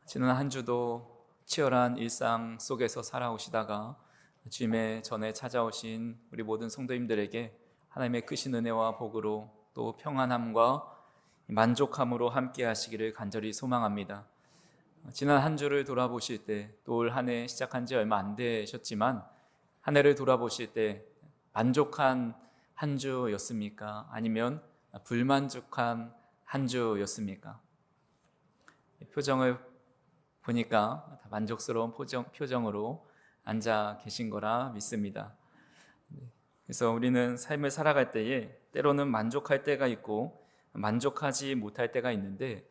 지난 한 주도 치열한 일상 속에서 살아오시다가 주님의 전에 찾아오신 우리 모든 성도님들에게 하나님의 크신 은혜와 복으로 또 평안함과 만족함으로 함께 하시기를 간절히 소망합니다. 지난 한 주를 돌아보실 때 또 올 한 해 시작한 지 얼마 안 되셨지만 한 해를 돌아보실 때 만족한 한 주였습니까? 아니면 불만족한 한 주였습니까? 표정을 보니까 다 만족스러운 표정으로 앉아 계신 거라 믿습니다. 그래서 우리는 삶을 살아갈 때에 때로는 만족할 때가 있고 만족하지 못할 때가 있는데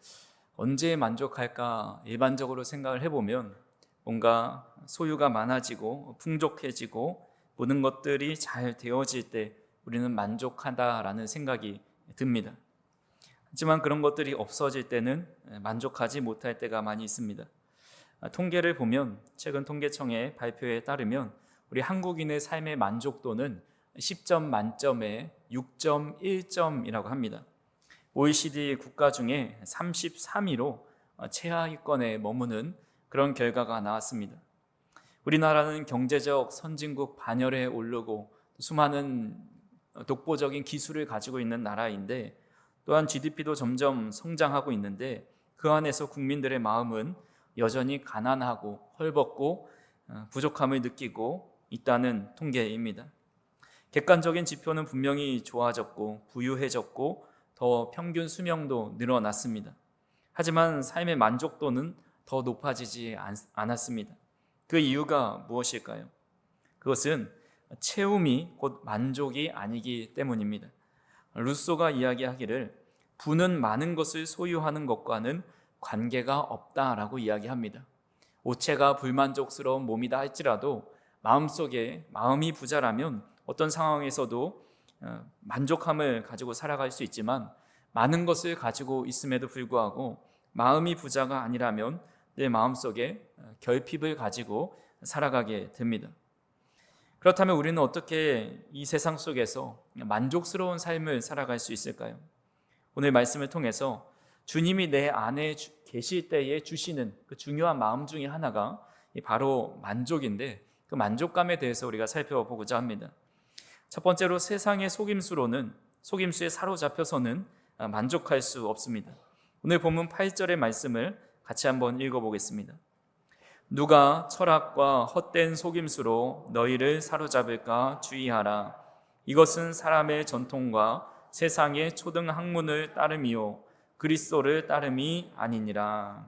언제 만족할까 일반적으로 생각을 해보면 뭔가 소유가 많아지고 풍족해지고 모든 것들이 잘 되어질 때 우리는 만족하다라는 생각이 듭니다. 하지만 그런 것들이 없어질 때는 만족하지 못할 때가 많이 있습니다. 통계를 보면 최근 통계청의 발표에 따르면 우리 한국인의 삶의 만족도는 10점 만점에 6.1점이라고 합니다. OECD 국가 중에 33위로 최하위권에 머무는 그런 결과가 나왔습니다. 우리나라는 경제적 선진국 반열에 오르고 수많은 독보적인 기술을 가지고 있는 나라인데 또한 GDP도 점점 성장하고 있는데 그 안에서 국민들의 마음은 여전히 가난하고 헐벗고 부족함을 느끼고 있다는 통계입니다. 객관적인 지표는 분명히 좋아졌고 부유해졌고 더 평균 수명도 늘어났습니다. 하지만 삶의 만족도는 더 높아지지 않았습니다. 그 이유가 무엇일까요? 그것은 채움이 곧 만족이 아니기 때문입니다. 루소가 이야기하기를 부는 많은 것을 소유하는 것과는 관계가 없다라고 이야기합니다. 오체가 불만족스러운 몸이다 할지라도 마음이 부자라면 어떤 상황에서도 만족함을 가지고 살아갈 수 있지만 많은 것을 가지고 있음에도 불구하고 마음이 부자가 아니라면 내 마음속에 결핍을 가지고 살아가게 됩니다. 그렇다면 우리는 어떻게 이 세상 속에서 만족스러운 삶을 살아갈 수 있을까요? 오늘 말씀을 통해서 주님이 내 안에 계실 때에 주시는 그 중요한 마음 중에 하나가 바로 만족인데 그 만족감에 대해서 우리가 살펴보고자 합니다. 첫 번째로 세상의 속임수에 사로잡혀서는 만족할 수 없습니다. 오늘 본문 8절의 말씀을 같이 한번 읽어보겠습니다. 누가 철학과 헛된 속임수로 너희를 사로잡을까 주의하라. 이것은 사람의 전통과 세상의 초등 학문을 따름이요 그리스도를 따름이 아니니라.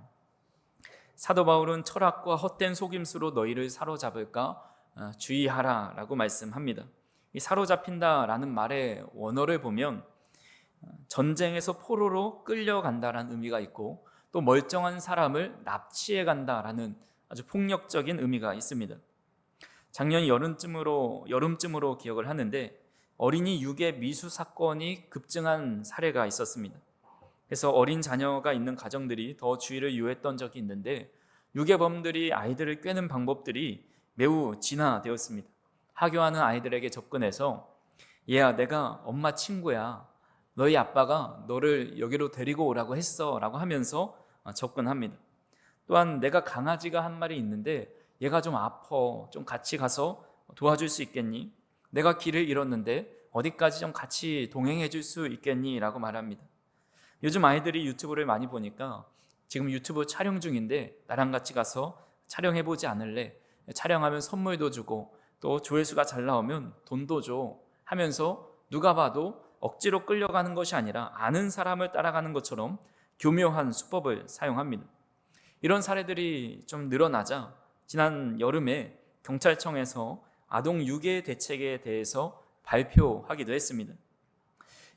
사도 바울은 철학과 헛된 속임수로 너희를 사로잡을까 주의하라 라고 말씀합니다. 이 사로잡힌다라는 말의 원어를 보면 전쟁에서 포로로 끌려간다라는 의미가 있고 또 멀쩡한 사람을 납치해 간다라는 아주 폭력적인 의미가 있습니다. 작년 여름쯤으로 기억을 하는데 어린이 유괴 미수 사건이 급증한 사례가 있었습니다. 그래서 어린 자녀가 있는 가정들이 더 주의를 요했던 적이 있는데 유괴범들이 아이들을 꿰는 방법들이 매우 진화되었습니다. 하교하는 아이들에게 접근해서 얘야 내가 엄마 친구야. 너희 아빠가 너를 여기로 데리고 오라고 했어 라고 하면서 접근합니다. 또한 내가 강아지가 한 마리 있는데 얘가 좀 아파. 좀 같이 가서 도와줄 수 있겠니? 내가 길을 잃었는데 어디까지 좀 같이 동행해 줄 수 있겠니? 라고 말합니다. 요즘 아이들이 유튜브를 많이 보니까 지금 유튜브 촬영 중인데 나랑 같이 가서 촬영해보지 않을래? 촬영하면 선물도 주고 또 조회수가 잘 나오면 돈도 줘 하면서 누가 봐도 억지로 끌려가는 것이 아니라 아는 사람을 따라가는 것처럼 교묘한 수법을 사용합니다. 이런 사례들이 좀 늘어나자 지난 여름에 경찰청에서 아동 유괴 대책에 대해서 발표하기도 했습니다.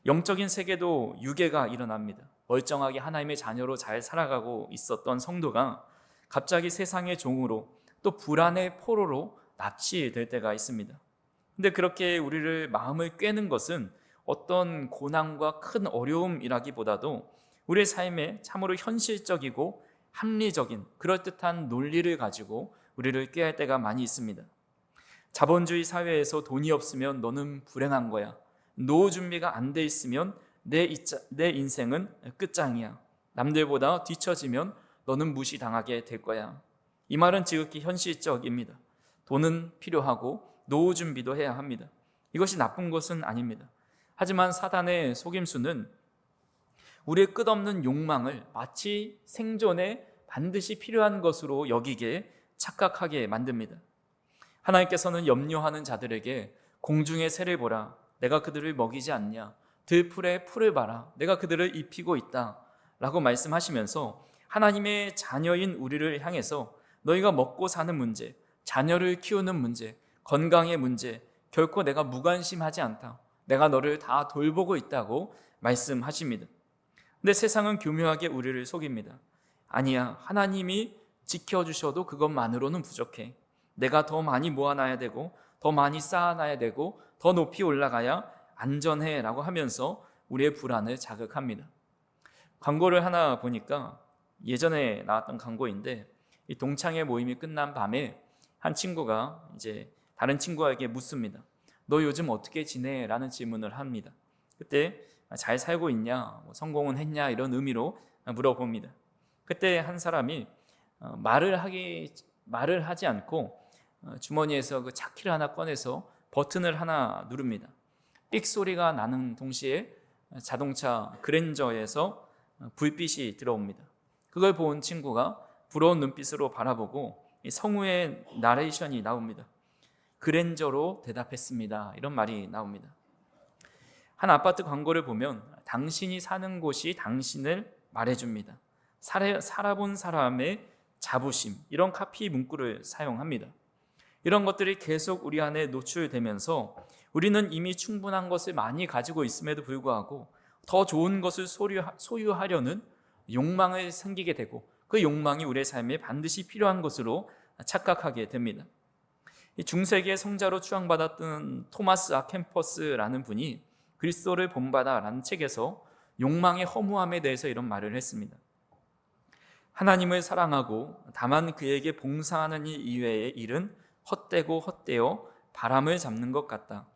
영적인 세계도 유괴가 일어납니다. 멀쩡하게 하나님의 자녀로 잘 살아가고 있었던 성도가 갑자기 세상의 종으로 또 불안의 포로로 납치될 때가 있습니다. 근데 그렇게 우리를 마음을 꿰는 것은 어떤 고난과 큰 어려움이라기보다도 우리의 삶에 참으로 현실적이고 합리적인 그럴듯한 논리를 가지고 우리를 꾀할 때가 많이 있습니다. 자본주의 사회에서 돈이 없으면 너는 불행한 거야. 노후 준비가 안 돼 있으면 내 인생은 끝장이야. 남들보다 뒤처지면 너는 무시당하게 될 거야. 이 말은 지극히 현실적입니다. 돈은 필요하고 노후 준비도 해야 합니다. 이것이 나쁜 것은 아닙니다. 하지만 사단의 속임수는 우리의 끝없는 욕망을 마치 생존에 반드시 필요한 것으로 여기게 착각하게 만듭니다. 하나님께서는 염려하는 자들에게 공중의 새를 보라, 내가 그들을 먹이지 않냐, 들풀의 풀을 봐라, 내가 그들을 입히고 있다 라고 말씀하시면서 하나님의 자녀인 우리를 향해서 너희가 먹고 사는 문제, 자녀를 키우는 문제, 건강의 문제 결코 내가 무관심하지 않다, 내가 너를 다 돌보고 있다고 말씀하십니다. 근데 세상은 교묘하게 우리를 속입니다. 아니야, 하나님이 지켜주셔도 그것만으로는 부족해. 내가 더 많이 모아놔야 되고 더 많이 쌓아놔야 되고 더 높이 올라가야 안전해 라고 하면서 우리의 불안을 자극합니다. 광고를 하나 보니까 예전에 나왔던 광고인데, 이 동창회 모임이 끝난 밤에 한 친구가 이제 다른 친구에게 묻습니다. 너 요즘 어떻게 지내? 라는 질문을 합니다. 그때 잘 살고 있냐, 성공은 했냐 이런 의미로 물어봅니다. 그때 한 사람이 말을 하지 않고 주머니에서 그 차키를 하나 꺼내서 버튼을 하나 누릅니다. 삑 소리가 나는 동시에 자동차 그랜저에서 불빛이 들어옵니다. 그걸 본 친구가 부러운 눈빛으로 바라보고 성우의 나레이션이 나옵니다. 그랜저로 대답했습니다. 이런 말이 나옵니다. 한 아파트 광고를 보면 당신이 사는 곳이 당신을 말해줍니다. 살아본 사람의 자부심, 이런 카피 문구를 사용합니다. 이런 것들이 계속 우리 안에 노출되면서 우리는 이미 충분한 것을 많이 가지고 있음에도 불구하고 더 좋은 것을 소유하려는 욕망을 생기게 되고, 그 욕망이 우리의 삶에 반드시 필요한 것으로 착각하게 됩니다. 중세기의 성자로 추앙받았던 토마스 아켄퍼스라는 분이 그리스도를 본받아라는 책에서 욕망의 허무함에 대해서 이런 말을 했습니다. 하나님을 사랑하고 다만 그에게 봉사하는 일 이외의 일은 헛되고 헛되어 바람을 잡는 것 같다.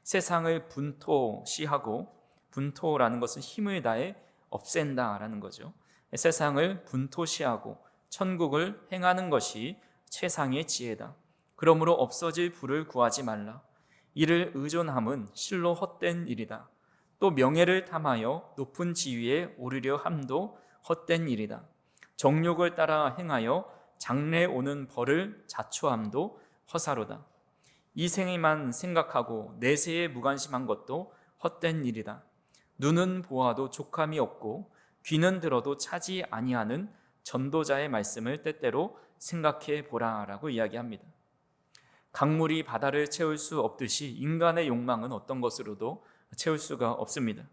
세상을 분토시하고, 분토라는 것은 힘을 다해 없앤다라는 거죠. 세상을 분토시하고 천국을 행하는 것이 최상의 지혜다. 그러므로 없어질 부를 구하지 말라. 이를 의존함은 실로 헛된 일이다. 또 명예를 탐하여 높은 지위에 오르려 함도 헛된 일이다. 정욕을 따라 행하여 장래 오는 벌을 자초함도 허사로다. 이 생에만 생각하고 내세에 무관심한 것도 헛된 일이다. 눈은 보아도 족함이 없고 귀는 들어도 차지 아니하는 전도자의 말씀을 때때로 생각해 보라라고 이야기합니다. 강물이 바다를 채울 수 없듯이 인간의 욕망은 어떤 것으로도 채울 수가 없습니다.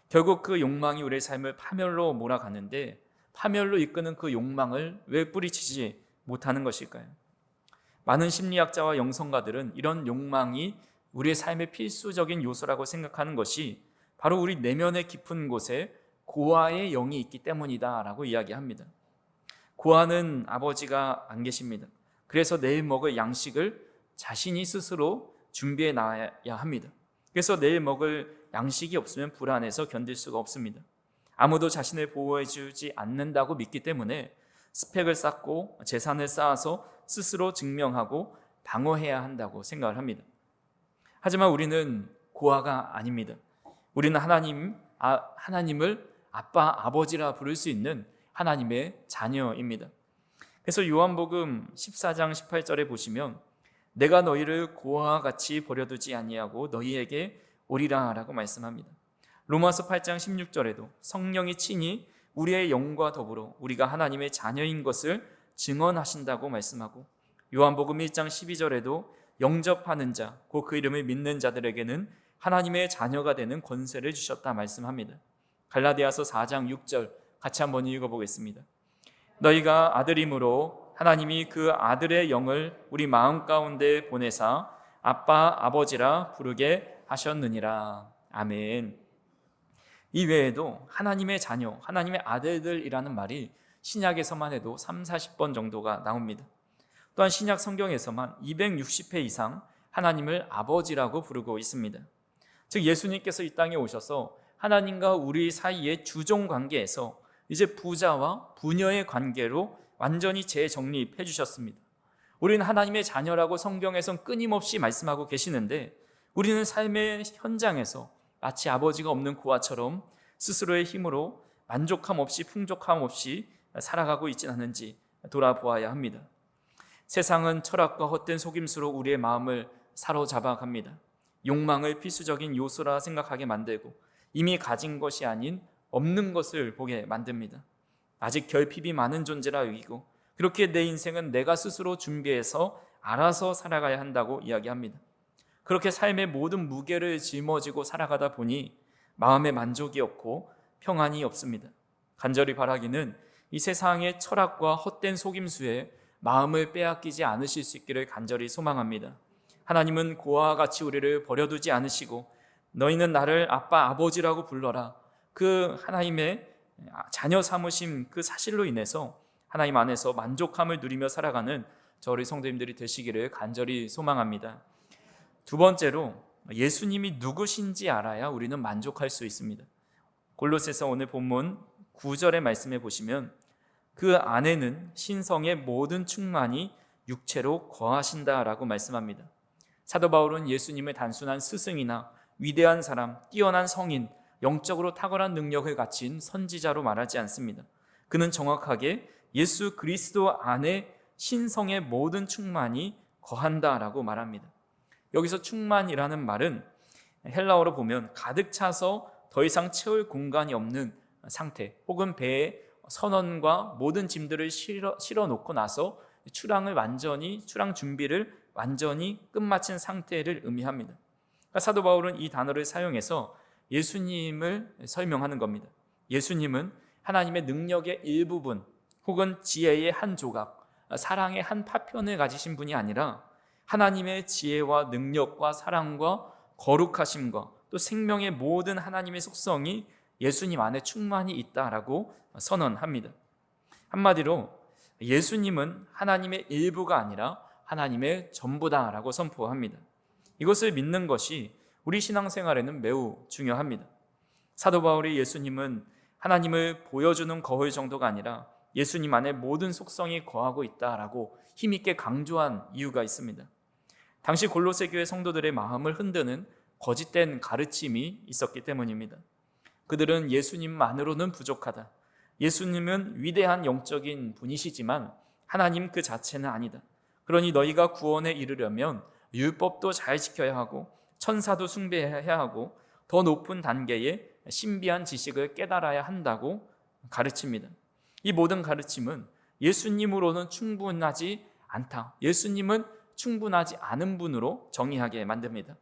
결국 그 욕망이 우리의 삶을 파멸로 몰아가는데, 파멸로 이끄는 그 욕망을 왜 뿌리치지 못하는 것일까요? 많은 심리학자와 영성가들은 이런 욕망이 우리의 삶의 필수적인 요소라고 생각하는 것이 바로 우리 내면의 깊은 곳에 고아의 영이 있기 때문이다 라고 이야기합니다. 고아는 아버지가 안 계십니다. 그래서 내일 먹을 양식을 자신이 스스로 준비해 놔야 합니다. 그래서 내일 먹을 양식이 없으면 불안해서 견딜 수가 없습니다. 아무도 자신을 보호해 주지 않는다고 믿기 때문에 스펙을 쌓고 재산을 쌓아서 스스로 증명하고 방어해야 한다고 생각을 합니다. 하지만 우리는 고아가 아닙니다. 우리는 하나님을 아빠, 아버지라 부를 수 있는 하나님의 자녀입니다. 그래서 요한복음 14장 18절에 보시면 내가 너희를 고아와 같이 버려두지 아니하고 너희에게 오리라 라고 말씀합니다. 로마서 8장 16절에도 성령이 친히 우리의 영과 더불어 우리가 하나님의 자녀인 것을 증언하신다고 말씀하고, 요한복음 1장 12절에도 영접하는 자, 곧 그 이름을 믿는 자들에게는 하나님의 자녀가 되는 권세를 주셨다 말씀합니다. 갈라디아서 4장 6절 같이 한번 읽어보겠습니다. 너희가 아들임으로 하나님이 그 아들의 영을 우리 마음 가운데 보내사 아빠 아버지라 부르게 하셨느니라. 아멘. 이 외에도 하나님의 자녀, 하나님의 아들들이라는 말이 신약에서만 해도 30-40번 정도가 나옵니다. 또한 신약 성경에서만 260회 이상 하나님을 아버지라고 부르고 있습니다. 즉 예수님께서 이 땅에 오셔서 하나님과 우리 사이의 주종 관계에서 이제 부자와 부녀의 관계로 완전히 재정립해 주셨습니다. 우리는 하나님의 자녀라고 성경에선 끊임없이 말씀하고 계시는데 우리는 삶의 현장에서 마치 아버지가 없는 고아처럼 스스로의 힘으로 만족함 없이 풍족함 없이 살아가고 있지 않은지 돌아보아야 합니다. 세상은 철학과 헛된 속임수로 우리의 마음을 사로잡아 갑니다. 욕망을 필수적인 요소라 생각하게 만들고 이미 가진 것이 아닌 없는 것을 보게 만듭니다. 아직 결핍이 많은 존재라 여기고 그렇게 내 인생은 내가 스스로 준비해서 알아서 살아가야 한다고 이야기합니다. 그렇게 삶의 모든 무게를 짊어지고 살아가다 보니 마음에 만족이 없고 평안이 없습니다. 간절히 바라기는 이 세상의 철학과 헛된 속임수에 마음을 빼앗기지 않으실 수 있기를 간절히 소망합니다. 하나님은 고아와 같이 우리를 버려두지 않으시고 너희는 나를 아빠 아버지라고 불러라. 그 하나님의 자녀 삼으심 그 사실로 인해서 하나님 안에서 만족함을 누리며 살아가는 저희 성도님들이 되시기를 간절히 소망합니다. 두 번째로 예수님이 누구신지 알아야 우리는 만족할 수 있습니다. 골로새서 오늘 본문 9절의 말씀에 보시면 그 안에는 신성의 모든 충만이 육체로 거하신다라고 말씀합니다. 사도 바울은 예수님을 단순한 스승이나 위대한 사람, 뛰어난 성인, 영적으로 탁월한 능력을 갖춘 선지자로 말하지 않습니다. 그는 정확하게 예수 그리스도 안에 신성의 모든 충만이 거한다라고 말합니다. 여기서 충만이라는 말은 헬라어로 보면 가득 차서 더 이상 채울 공간이 없는 상태, 혹은 배에 선원과 모든 짐들을 실어 놓고 나서 출항 준비를 완전히 끝마친 상태를 의미합니다. 그러니까 사도 바울은 이 단어를 사용해서 예수님을 설명하는 겁니다. 예수님은 하나님의 능력의 일부분 혹은 지혜의 한 조각, 사랑의 한 파편을 가지신 분이 아니라 하나님의 지혜와 능력과 사랑과 거룩하심과 또 생명의 모든 하나님의 속성이 예수님 안에 충만히 있다라고 선언합니다. 한마디로 예수님은 하나님의 일부가 아니라 하나님의 전부다라고 선포합니다. 이것을 믿는 것이 우리 신앙생활에는 매우 중요합니다. 사도 바울이 예수님은 하나님을 보여주는 거울 정도가 아니라 예수님 안에 모든 속성이 거하고 있다라고 힘있게 강조한 이유가 있습니다. 당시 골로새 교회 성도들의 마음을 흔드는 거짓된 가르침이 있었기 때문입니다. 그들은 예수님만으로는 부족하다. 예수님은 위대한 영적인 분이시지만 하나님 그 자체는 아니다. 그러니 너희가 구원에 이르려면 율법도 잘 지켜야 하고 천사도 숭배해야 하고 더 높은 단계의 신비한 지식을 깨달아야 한다고 가르칩니다. 이 모든 가르침은 예수님으로는 충분하지 않다. 예수님은 충분하지 않은 분으로 정의하게 만듭니다.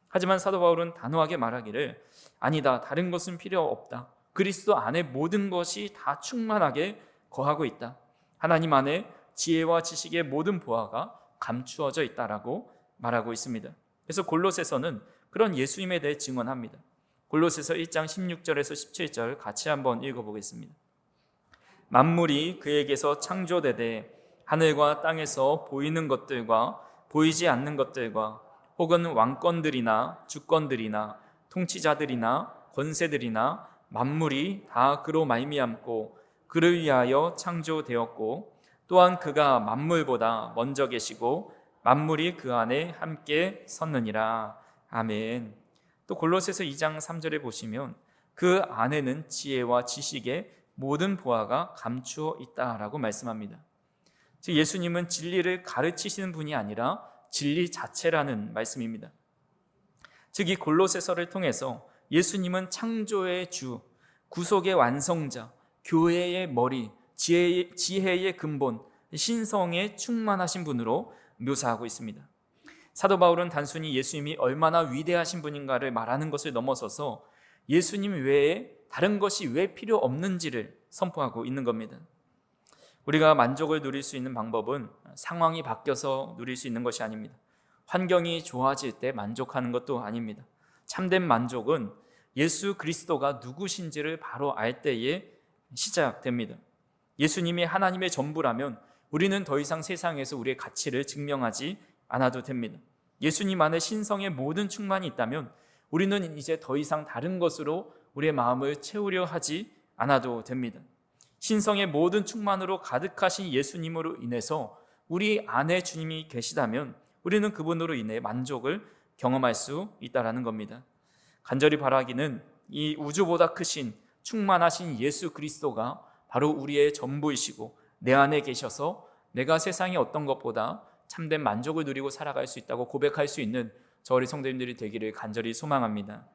하지만 사도 바울은 단호하게 말하기를 아니다. 다른 것은 필요 없다. 그리스도 안에 모든 것이 다 충만하게 거하고 있다. 하나님 안에 지혜와 지식의 모든 보화가 감추어져 있다라고 말하고 있습니다. 그래서 골로새서는 그런 예수님에 대해 증언합니다. 골로새서 1장 16절에서 17절 같이 한번 읽어보겠습니다. 만물이 그에게서 창조되되 하늘과 땅에서 보이는 것들과 보이지 않는 것들과 혹은 왕권들이나 주권들이나 통치자들이나 권세들이나 만물이 다 그로 말미암고 그를 위하여 창조되었고 또한 그가 만물보다 먼저 계시고 만물이 그 안에 함께 섰느니라. 아멘. 또 골로새서 2장 3절에 보시면 그 안에는 지혜와 지식의 모든 보화가 감추어 있다라고 말씀합니다. 즉 예수님은 진리를 가르치시는 분이 아니라 진리 자체라는 말씀입니다. 즉 이 골로새서를 통해서 예수님은 창조의 주, 구속의 완성자, 교회의 머리, 지혜의 근본, 신성에 충만하신 분으로 묘사하고 있습니다. 사도 바울은 단순히 예수님이 얼마나 위대하신 분인가를 말하는 것을 넘어서서 예수님 외에 다른 것이 왜 필요 없는지를 선포하고 있는 겁니다. 우리가 만족을 누릴 수 있는 방법은 상황이 바뀌어서 누릴 수 있는 것이 아닙니다. 환경이 좋아질 때 만족하는 것도 아닙니다. 참된 만족은 예수 그리스도가 누구신지를 바로 알 때에 시작됩니다. 예수님이 하나님의 전부라면 우리는 더 이상 세상에서 우리의 가치를 증명하지 않아도 됩니다. 예수님 안에 신성의 모든 충만이 있다면 우리는 이제 더 이상 다른 것으로 우리의 마음을 채우려 하지 않아도 됩니다. 신성의 모든 충만으로 가득하신 예수님으로 인해서 우리 안에 주님이 계시다면 우리는 그분으로 인해 만족을 경험할 수 있다는 겁니다. 간절히 바라기는 이 우주보다 크신 충만하신 예수 그리스도가 바로 우리의 전부이시고 내 안에 계셔서 내가 세상의 어떤 것보다 참된 만족을 누리고 살아갈 수 있다고 고백할 수 있는 저 우리 성도님들이 되기를 간절히 소망합니다.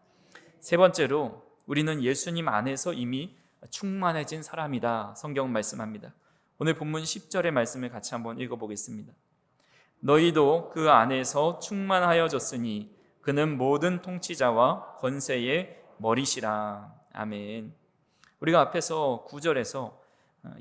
세 번째로 우리는 예수님 안에서 이미 충만해진 사람이다. 성경은 말씀합니다. 오늘 본문 10절의 말씀을 같이 한번 읽어보겠습니다. 너희도 그 안에서 충만하여졌으니 그는 모든 통치자와 권세의 머리시라. 아멘. 우리가 앞에서 9절에서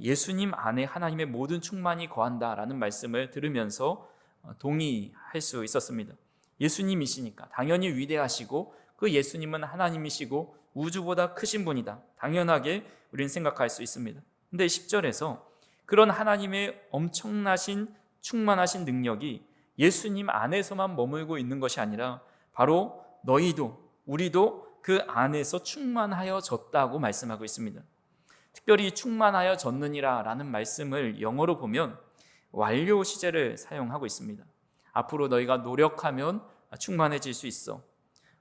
예수님 안에 하나님의 모든 충만이 거한다라는 말씀을 들으면서 동의할 수 있었습니다. 예수님이시니까 당연히 위대하시고 그 예수님은 하나님이시고 우주보다 크신 분이다. 당연하게 우리는 생각할 수 있습니다. 근데 10절에서 그런 하나님의 엄청나신 충만하신 능력이 예수님 안에서만 머물고 있는 것이 아니라 바로 너희도 우리도 그 안에서 충만하여졌다고 말씀하고 있습니다. 특별히 충만하여졌느니라 라는 말씀을 영어로 보면 완료 시제를 사용하고 있습니다. 앞으로 너희가 노력하면 충만해질 수 있어.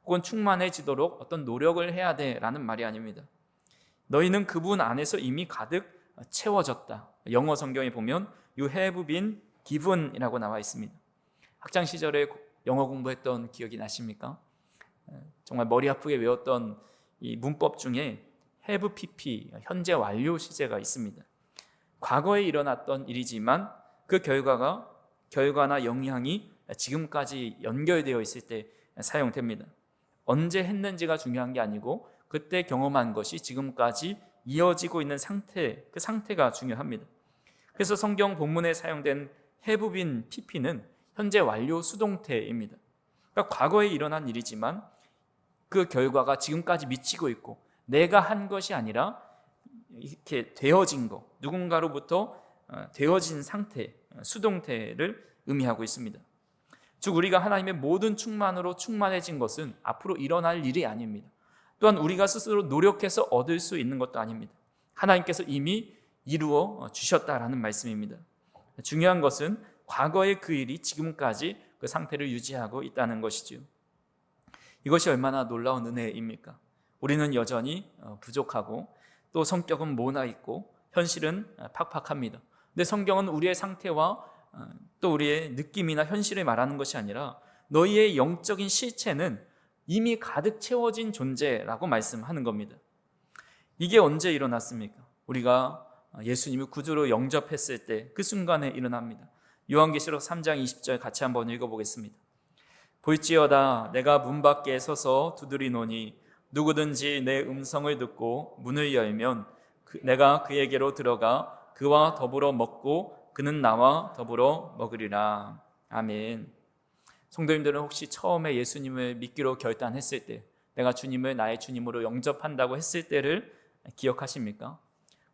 혹은 충만해지도록 어떤 노력을 해야 돼 라는 말이 아닙니다. 너희는 그분 안에서 이미 가득 채워졌다. 영어 성경에 보면 You have been given이라고 나와 있습니다. 학창 시절에 영어 공부했던 기억이 나십니까? 정말 머리 아프게 외웠던 이 문법 중에 have pp, 현재 완료 시제가 있습니다. 과거에 일어났던 일이지만 그 결과나 영향이 지금까지 연결되어 있을 때 사용됩니다. 언제 했는지가 중요한 게 아니고 그때 경험한 것이 지금까지 이어지고 있는 상태, 그 상태가 중요합니다. 그래서 성경 본문에 사용된 have been pp는 현재 완료 수동태입니다. 그러니까 과거에 일어난 일이지만 그 결과가 지금까지 미치고 있고 내가 한 것이 아니라 이렇게 되어진 것, 누군가로부터 되어진 상태, 수동태를 의미하고 있습니다. 즉 우리가 하나님의 모든 충만으로 충만해진 것은 앞으로 일어날 일이 아닙니다. 또한 우리가 스스로 노력해서 얻을 수 있는 것도 아닙니다. 하나님께서 이미 이루어 주셨다라는 말씀입니다. 중요한 것은 과거의 그 일이 지금까지 그 상태를 유지하고 있다는 것이지요. 이것이 얼마나 놀라운 은혜입니까? 우리는 여전히 부족하고 또 성격은 모나 있고 현실은 팍팍합니다. 근데 성경은 우리의 상태와 또 우리의 느낌이나 현실을 말하는 것이 아니라 너희의 영적인 실체는 이미 가득 채워진 존재라고 말씀하는 겁니다. 이게 언제 일어났습니까? 우리가 예수님을 구주로 영접했을 때 그 순간에 일어납니다. 요한계시록 3장 20절 같이 한번 읽어보겠습니다. 볼지어다 내가 문 밖에 서서 두드리노니 누구든지 내 음성을 듣고 문을 열면 내가 그에게로 들어가 그와 더불어 먹고 그는 나와 더불어 먹으리라. 아멘. 성도님들은 혹시 처음에 예수님을 믿기로 결단했을 때 내가 주님을 나의 주님으로 영접한다고 했을 때를 기억하십니까?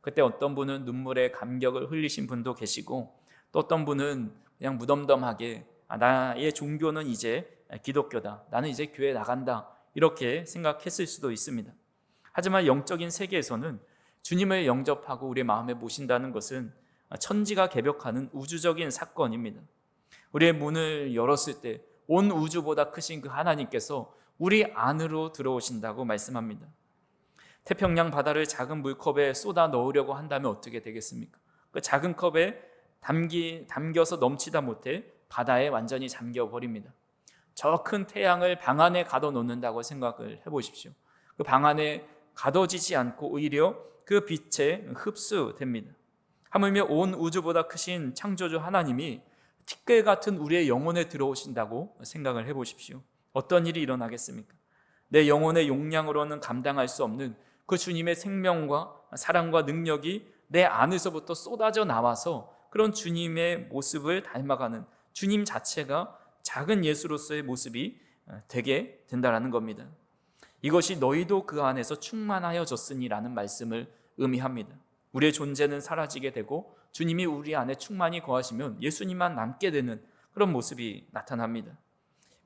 그때 어떤 분은 눈물에 감격을 흘리신 분도 계시고 또 어떤 분은 그냥 무덤덤하게 나의 종교는 이제 기독교다. 나는 이제 교회 나간다. 이렇게 생각했을 수도 있습니다. 하지만 영적인 세계에서는 주님을 영접하고 우리의 마음에 모신다는 것은 천지가 개벽하는 우주적인 사건입니다. 우리의 문을 열었을 때 온 우주보다 크신 그 하나님께서 우리 안으로 들어오신다고 말씀합니다. 태평양 바다를 작은 물컵에 쏟아 넣으려고 한다면 어떻게 되겠습니까? 그 작은 컵에 담겨서 넘치다 못해 바다에 완전히 잠겨버립니다. 저 큰 태양을 방 안에 가둬 놓는다고 생각을 해보십시오. 그 방 안에 가둬지지 않고 오히려 그 빛에 흡수됩니다. 하물며 온 우주보다 크신 창조주 하나님이 티끌 같은 우리의 영혼에 들어오신다고 생각을 해보십시오. 어떤 일이 일어나겠습니까? 내 영혼의 용량으로는 감당할 수 없는 그 주님의 생명과 사랑과 능력이 내 안에서부터 쏟아져 나와서 그런 주님의 모습을 닮아가는 주님 자체가 작은 예수로서의 모습이 되게 된다는 겁니다. 이것이 너희도 그 안에서 충만하여졌으니라는 말씀을 의미합니다. 우리의 존재는 사라지게 되고 주님이 우리 안에 충만히 거하시면 예수님만 남게 되는 그런 모습이 나타납니다.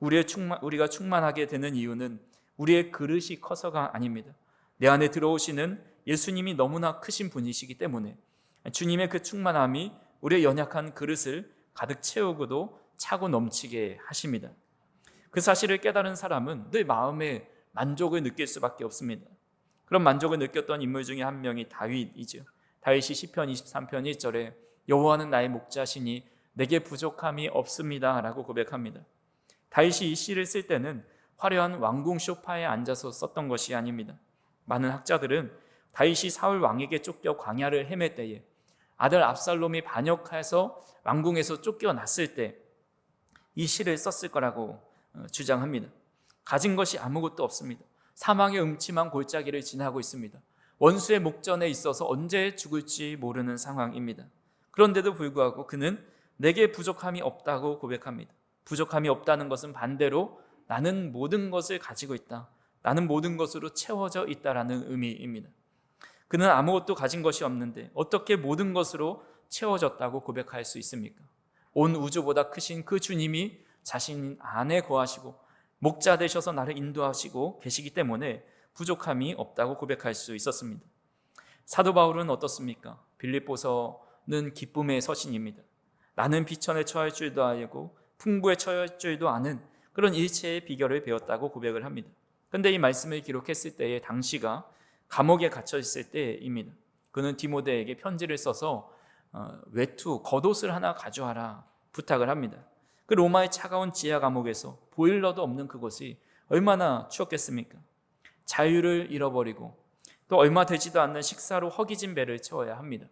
우리가 충만하게 되는 이유는 우리의 그릇이 커서가 아닙니다. 내 안에 들어오시는 예수님이 너무나 크신 분이시기 때문에 주님의 그 충만함이 우리의 연약한 그릇을 가득 채우고도 차고 넘치게 하십니다. 그 사실을 깨달은 사람은 늘 마음에 만족을 느낄 수밖에 없습니다. 그런 만족을 느꼈던 인물 중에 한 명이 다윗이죠. 다윗이 시편 23편 1절에 여호와는 나의 목자시니 내게 부족함이 없습니다 라고 고백합니다. 다윗이 이 시를 쓸 때는 화려한 왕궁 소파에 앉아서 썼던 것이 아닙니다. 많은 학자들은 다윗이 사울 왕에게 쫓겨 광야를 헤맬 때에 아들 압살롬이 반역해서 왕궁에서 쫓겨났을 때 이 시를 썼을 거라고 주장합니다. 가진 것이 아무것도 없습니다. 사망의 음침한 골짜기를 지나고 있습니다. 원수의 목전에 있어서 언제 죽을지 모르는 상황입니다. 그런데도 불구하고 그는 내게 부족함이 없다고 고백합니다. 부족함이 없다는 것은 반대로 나는 모든 것을 가지고 있다. 나는 모든 것으로 채워져 있다라는 의미입니다. 그는 아무것도 가진 것이 없는데 어떻게 모든 것으로 채워졌다고 고백할 수 있습니까? 온 우주보다 크신 그 주님이 자신 안에 거하시고 목자 되셔서 나를 인도하시고 계시기 때문에 부족함이 없다고 고백할 수 있었습니다. 사도 바울은 어떻습니까? 빌립보서는 기쁨의 서신입니다. 나는 비천에 처할 줄도 알고 풍부에 처할 줄도 아는 그런 일체의 비결을 배웠다고 고백을 합니다. 그런데 이 말씀을 기록했을 때에 당시가 감옥에 갇혀 있을 때입니다. 그는 디모데에게 편지를 써서 외투, 겉옷을 하나 가져와라 부탁을 합니다. 그 로마의 차가운 지하 감옥에서 보일러도 없는 그곳이 얼마나 추웠겠습니까? 자유를 잃어버리고 또 얼마 되지도 않는 식사로 허기진 배를 채워야 합니다.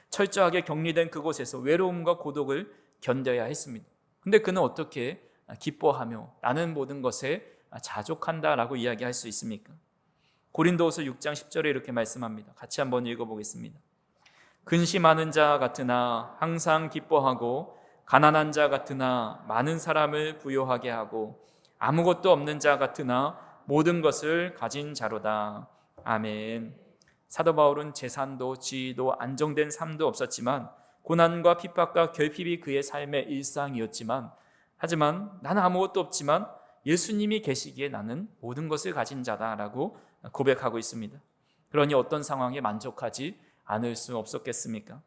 철저하게 격리된 그곳에서 외로움과 고독을 견뎌야 했습니다. 근데 그는 어떻게 기뻐하며 나는 모든 것에 자족한다라고 이야기할 수 있습니까? 고린도후서 6장 10절에 이렇게 말씀합니다. 같이 한번 읽어보겠습니다. 근심하는 자 같으나 항상 기뻐하고 가난한 자 같으나 많은 사람을 부요하게 하고 아무것도 없는 자 같으나 모든 것을 가진 자로다. 아멘. 사도 바울은 재산도 지위도 안정된 삶도 없었지만 고난과 핍박과 결핍이 그의 삶의 일상이었지만 하지만 나는 아무것도 없지만 예수님이 계시기에 나는 모든 것을 가진 자다라고 고백하고 있습니다. 그러니 어떤 상황에 만족하지 않을 수 없었겠습니까?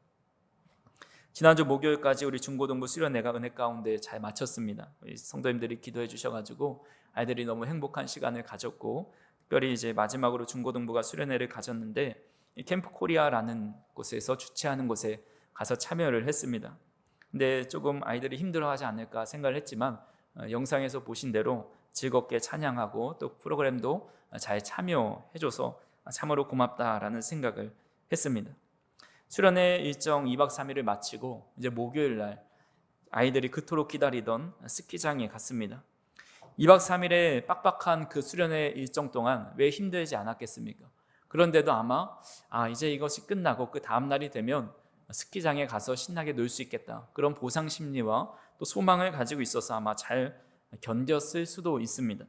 지난주 목요일까지 우리 중고등부 수련회가 은혜 가운데 잘 마쳤습니다. 우리 성도님들이 기도해 주셔가지고 아이들이 너무 행복한 시간을 가졌고 특별히 이제 마지막으로 중고등부가 수련회를 가졌는데 캠프 코리아라는 곳에서 주최하는 곳에 가서 참여를 했습니다. 근데 조금 아이들이 힘들어하지 않을까 생각을 했지만 영상에서 보신 대로 즐겁게 찬양하고 또 프로그램도 잘 참여해줘서 참으로 고맙다라는 생각을 했습니다. 수련회 일정 2박 3일을 마치고 이제 목요일 날 아이들이 그토록 기다리던 스키장에 갔습니다. 2박 3일의 빡빡한 그 수련회 일정 동안 왜 힘들지 않았겠습니까? 그런데도 아마 이제 이것이 끝나고 그 다음 날이 되면 스키장에 가서 신나게 놀 수 있겠다. 그런 보상 심리와 또 소망을 가지고 있어서 아마 잘 견뎠을 수도 있습니다.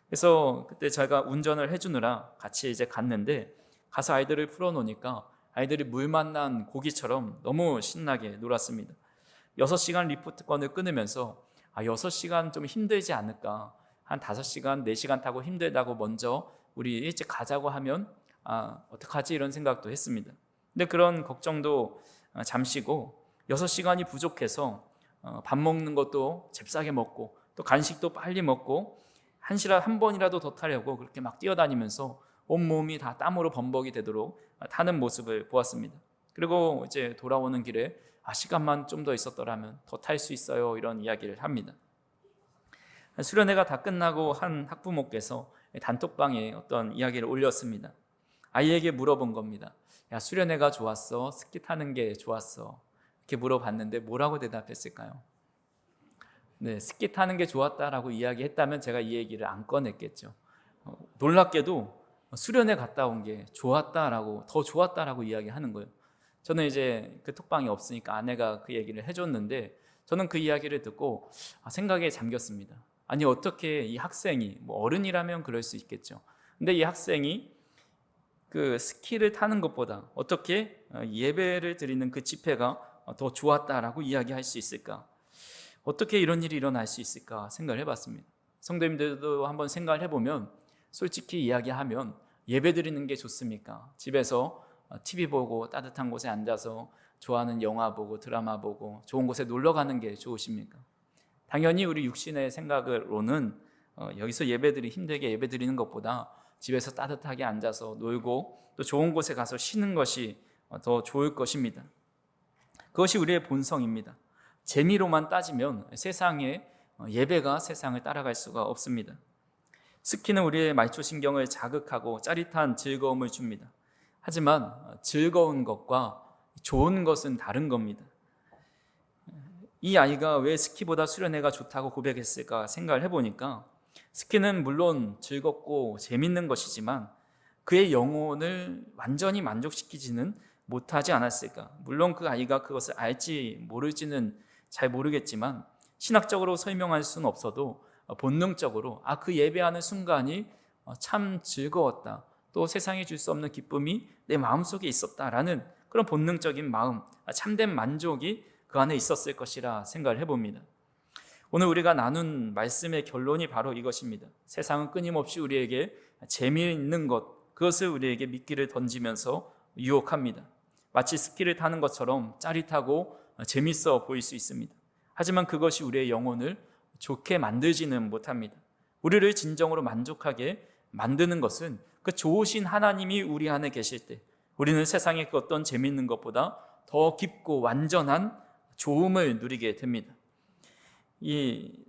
그래서 그때 제가 운전을 해주느라 같이 이제 갔는데 가서 아이들을 풀어놓으니까 아이들이 물 만난 고기처럼 너무 신나게 놀았습니다. 6시간 리포트권을 끊으면서 6시간 좀 힘들지 않을까, 한 5시간, 4시간 타고 힘들다고 먼저 우리 일찍 가자고 하면 어떡하지 이런 생각도 했습니다. 근데 그런 걱정도 잠시고 6시간이 부족해서 밥 먹는 것도 잽싸게 먹고 또 간식도 빨리 먹고 한 번이라도 더 타려고 그렇게 막 뛰어다니면서 온몸이 다 땀으로 범벅이 되도록 타는 모습을 보았습니다. 그리고 이제 돌아오는 길에 시간만 좀 더 있었더라면 더 탈 수 있어요 이런 이야기를 합니다. 수련회가 다 끝나고 한 학부모께서 단톡방에 어떤 이야기를 올렸습니다. 아이에게 물어본 겁니다. 야, 수련회가 좋았어? 스키 타는 게 좋았어? 이렇게 물어봤는데 뭐라고 대답했을까요? 네, 스키 타는 게 좋았다라고 이야기했다면 제가 이 얘기를 안 꺼냈겠죠. 놀랍게도 수련회 갔다 온 게 좋았다라고, 더 좋았다라고 이야기하는 거예요. 저는 이제 그 톡방이 없으니까 아내가 그 얘기를 해줬는데 저는 그 이야기를 듣고 생각에 잠겼습니다. 아니 어떻게 이 학생이, 어른이라면 그럴 수 있겠죠. 근데 이 학생이 그 스키를 타는 것보다 어떻게 예배를 드리는 그 집회가 더 좋았다라고 이야기할 수 있을까? 어떻게 이런 일이 일어날 수 있을까 생각을 해봤습니다. 성도님들도 한번 생각을 해보면 솔직히 이야기하면 예배 드리는 게 좋습니까? 집에서 TV 보고 따뜻한 곳에 앉아서 좋아하는 영화 보고 드라마 보고 좋은 곳에 놀러 가는 게 좋으십니까? 당연히 우리 육신의 생각으로는 여기서 힘들게 예배 드리는 것보다 집에서 따뜻하게 앉아서 놀고 또 좋은 곳에 가서 쉬는 것이 더 좋을 것입니다. 그것이 우리의 본성입니다. 재미로만 따지면 예배가 세상을 따라갈 수가 없습니다. 스키는 우리의 말초신경을 자극하고 짜릿한 즐거움을 줍니다. 하지만 즐거운 것과 좋은 것은 다른 겁니다. 이 아이가 왜 스키보다 수련회가 좋다고 고백했을까 생각을 해보니까 스키는 물론 즐겁고 재밌는 것이지만 그의 영혼을 완전히 만족시키지는 못하지 않았을까. 물론 그 아이가 그것을 알지 모를지는 잘 모르겠지만 신학적으로 설명할 수는 없어도 본능적으로 그 예배하는 순간이 참 즐거웠다, 또 세상에 줄 수 없는 기쁨이 내 마음속에 있었다라는 그런 본능적인 마음, 참된 만족이 그 안에 있었을 것이라 생각을 해봅니다. 오늘 우리가 나눈 말씀의 결론이 바로 이것입니다. 세상은 끊임없이 우리에게 재미있는 것, 그것을 우리에게 미끼를 던지면서 유혹합니다. 마치 스키를 타는 것처럼 짜릿하고 재밌어 보일 수 있습니다. 하지만 그것이 우리의 영혼을 좋게 만들지는 못합니다. 우리를 진정으로 만족하게 만드는 것은 그 좋으신 하나님이 우리 안에 계실 때 우리는 세상의 그 어떤 재미있는 것보다 더 깊고 완전한 좋음을 누리게 됩니다. 이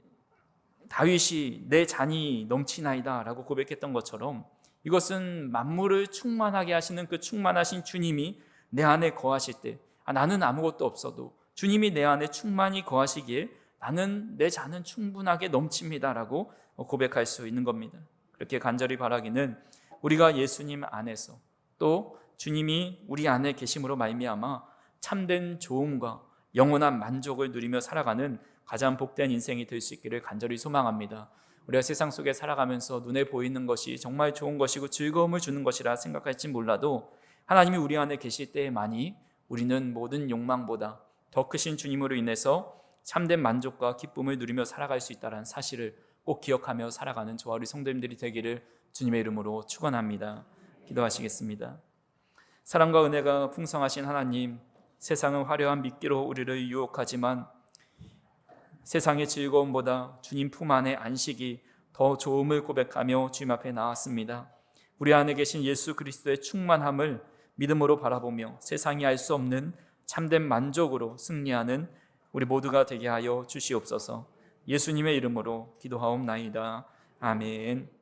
다윗이 내 잔이 넘치나이다 라고 고백했던 것처럼 이것은 만물을 충만하게 하시는 그 충만하신 주님이 내 안에 거하실 때 나는 아무것도 없어도 주님이 내 안에 충만히 거하시기에 나는 내 잔은 충분하게 넘칩니다 라고 고백할 수 있는 겁니다. 그렇게 간절히 바라기는 우리가 예수님 안에서 또 주님이 우리 안에 계심으로 말미암아 참된 좋음과 영원한 만족을 누리며 살아가는 가장 복된 인생이 될 수 있기를 간절히 소망합니다. 우리가 세상 속에 살아가면서 눈에 보이는 것이 정말 좋은 것이고 즐거움을 주는 것이라 생각할지 몰라도 하나님이 우리 안에 계실 때에만이 우리는 모든 욕망보다 더 크신 주님으로 인해서 참된 만족과 기쁨을 누리며 살아갈 수 있다는 사실을 꼭 기억하며 살아가는 저와 우리 성도님들이 되기를 주님의 이름으로 축원합니다. 기도하시겠습니다. 사랑과 은혜가 풍성하신 하나님, 세상은 화려한 미끼로 우리를 유혹하지만 세상의 즐거움보다 주님 품 안의 안식이 더 좋음을 고백하며 주님 앞에 나왔습니다. 우리 안에 계신 예수 그리스도의 충만함을 믿음으로 바라보며 세상이 알 수 없는 참된 만족으로 승리하는 우리 모두가 되게 하여 주시옵소서. 예수님의 이름으로 기도하옵나이다. 아멘.